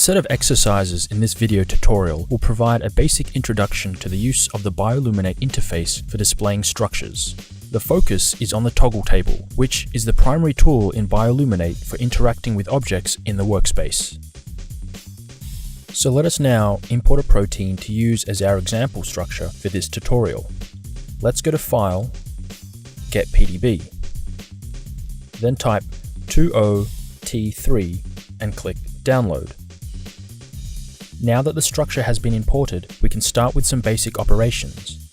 set of exercises in this video tutorial will provide a basic introduction to the use of the BioLuminate interface for displaying structures. The focus is on the toggle table, which is the primary tool in BioLuminate for interacting with objects in the workspace. So let us now import a protein to use as our example structure for this tutorial. Let's go to File, Get PDB. Then type 20T3 and click Download. Now that the structure has been imported, we can start with some basic operations.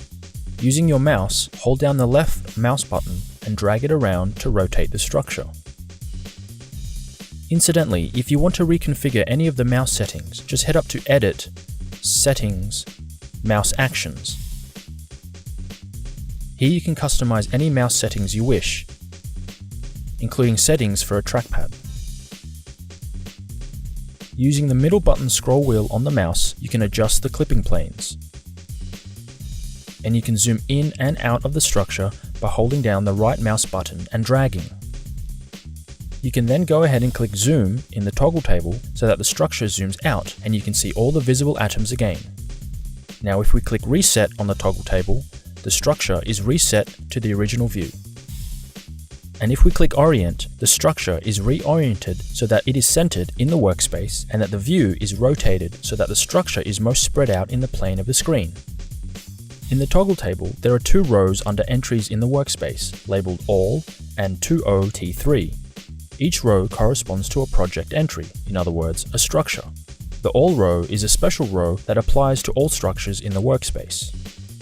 Using your mouse, hold down the left mouse button and drag it around to rotate the structure. Incidentally, if you want to reconfigure any of the mouse settings, just head up to Edit, Settings, Mouse Actions. Here you can customize any mouse settings you wish, including settings for a trackpad. Using the middle button scroll wheel on the mouse, you can adjust the clipping planes. And you can zoom in and out of the structure by holding down the right mouse button and dragging. You can then go ahead and click Zoom in the toggle table so that the structure zooms out and you can see all the visible atoms again. Now if we click Reset on the toggle table, the structure is reset to the original view. And if we click Orient, the structure is reoriented so that it is centered in the workspace and that the view is rotated so that the structure is most spread out in the plane of the screen. In the toggle table, there are two rows under entries in the workspace, labeled All and 20T3. Each row corresponds to a project entry, in other words, a structure. The All row is a special row that applies to all structures in the workspace.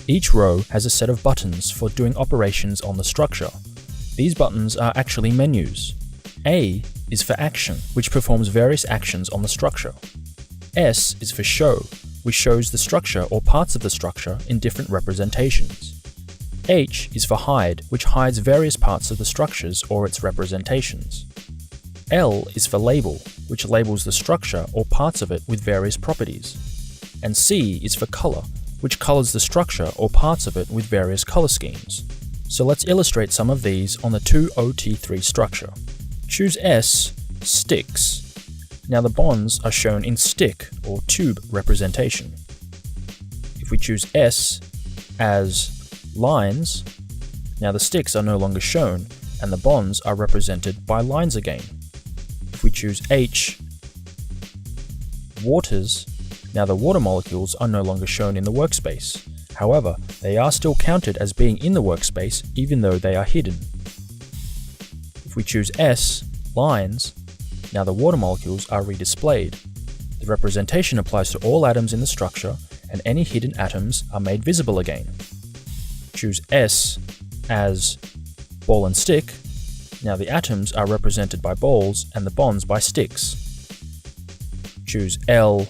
Each row has a set of buttons for doing operations on the structure. These buttons are actually menus. A is for Action, which performs various actions on the structure. S is for Show, which shows the structure or parts of the structure in different representations. H is for Hide, which hides various parts of the structures or its representations. L is for Label, which labels the structure or parts of it with various properties. And C is for Color, which colors the structure or parts of it with various color schemes. So let's illustrate some of these on the 20T3 structure. Choose S, Sticks. Now the bonds are shown in stick or tube representation. If we choose S as Lines, now the sticks are no longer shown and the bonds are represented by lines again. If we choose H, Waters, now the water molecules are no longer shown in the workspace. However, they are still counted as being in the workspace even though they are hidden. If we choose S, Lines, now the water molecules are redisplayed. The representation applies to all atoms in the structure and any hidden atoms are made visible again. Choose S as Ball and Stick. Now the atoms are represented by balls and the bonds by sticks. Choose L,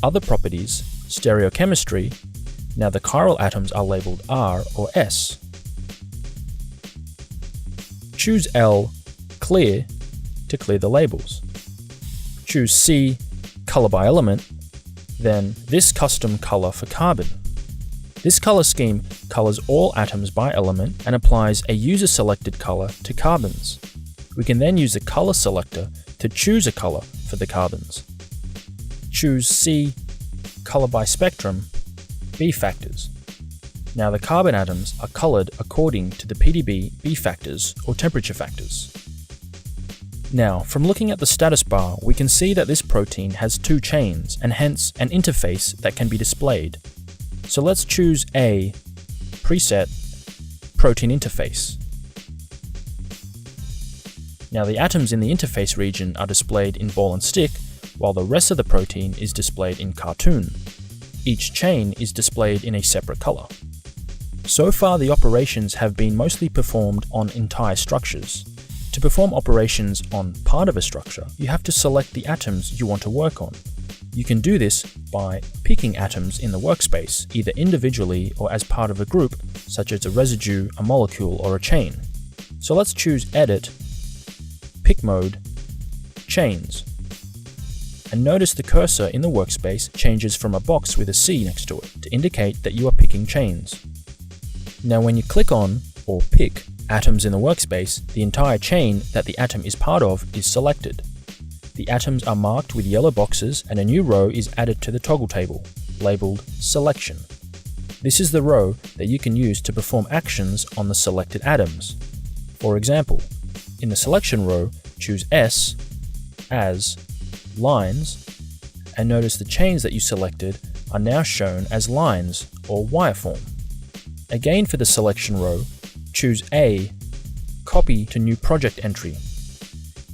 Other Properties, Stereochemistry. Now the chiral atoms are labeled R or S. Choose L, Clear, to clear the labels. Choose C, Color by Element, then this custom color for carbon. This color scheme colors all atoms by element and applies a user-selected color to carbons. We can then use the color selector to choose a color for the carbons. Choose C, Color by Spectrum, B factors. Now the carbon atoms are colored according to the PDB B factors or temperature factors. Now, from looking at the status bar, we can see that this protein has two chains and hence an interface that can be displayed. So let's choose A, Preset, Protein Interface. Now the atoms in the interface region are displayed in ball and stick, while the rest of the protein is displayed in cartoon. Each chain is displayed in a separate color. So far the operations have been mostly performed on entire structures. To perform operations on part of a structure, you have to select the atoms you want to work on. You can do this by picking atoms in the workspace, either individually or as part of a group, such as a residue, a molecule, or a chain. So let's choose Edit, Pick Mode, Chains. And notice the cursor in the workspace changes from a box with a C next to it to indicate that you are picking chains. Now when you click on, or pick, atoms in the workspace, the entire chain that the atom is part of is selected. the atoms are marked with yellow boxes and a new row is added to the toggle table, labeled Selection. This is the row that you can use to perform actions on the selected atoms. For example, in the Selection row, choose S as Lines, and notice the chains that you selected are now shown as lines or wire form. Again, for the Selection row, choose A, Copy to New Project Entry.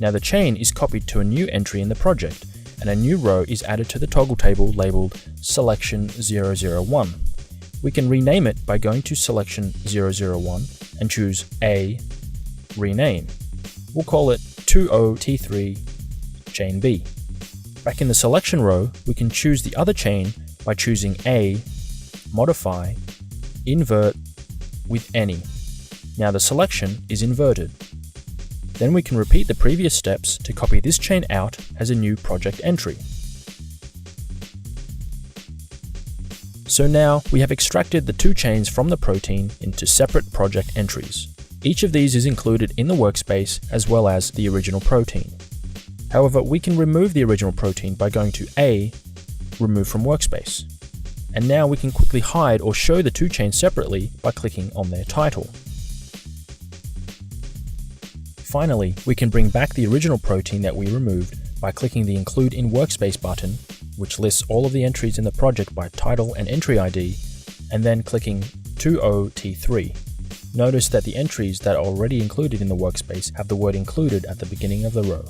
Now the chain is copied to a new entry in the project, and a new row is added to the toggle table labeled Selection 001. We can rename it by going to Selection 001 and choose A, Rename. We'll call it 20T3 Chain B. Back in the Selection row, we can choose the other chain by choosing A, Modify, Invert with Any. Now the selection is inverted. Then we can repeat the previous steps to copy this chain out as a new project entry. So now we have extracted the two chains from the protein into separate project entries. Each of these is included in the workspace as well as the original protein. However, we can remove the original protein by going to A, Remove from Workspace. And now we can quickly hide or show the two chains separately by clicking on their title. Finally, we can bring back the original protein that we removed by clicking the Include in Workspace button, which lists all of the entries in the project by title and entry ID, and then clicking 20T3. Notice that the entries that are already included in the workspace have the word included at the beginning of the row.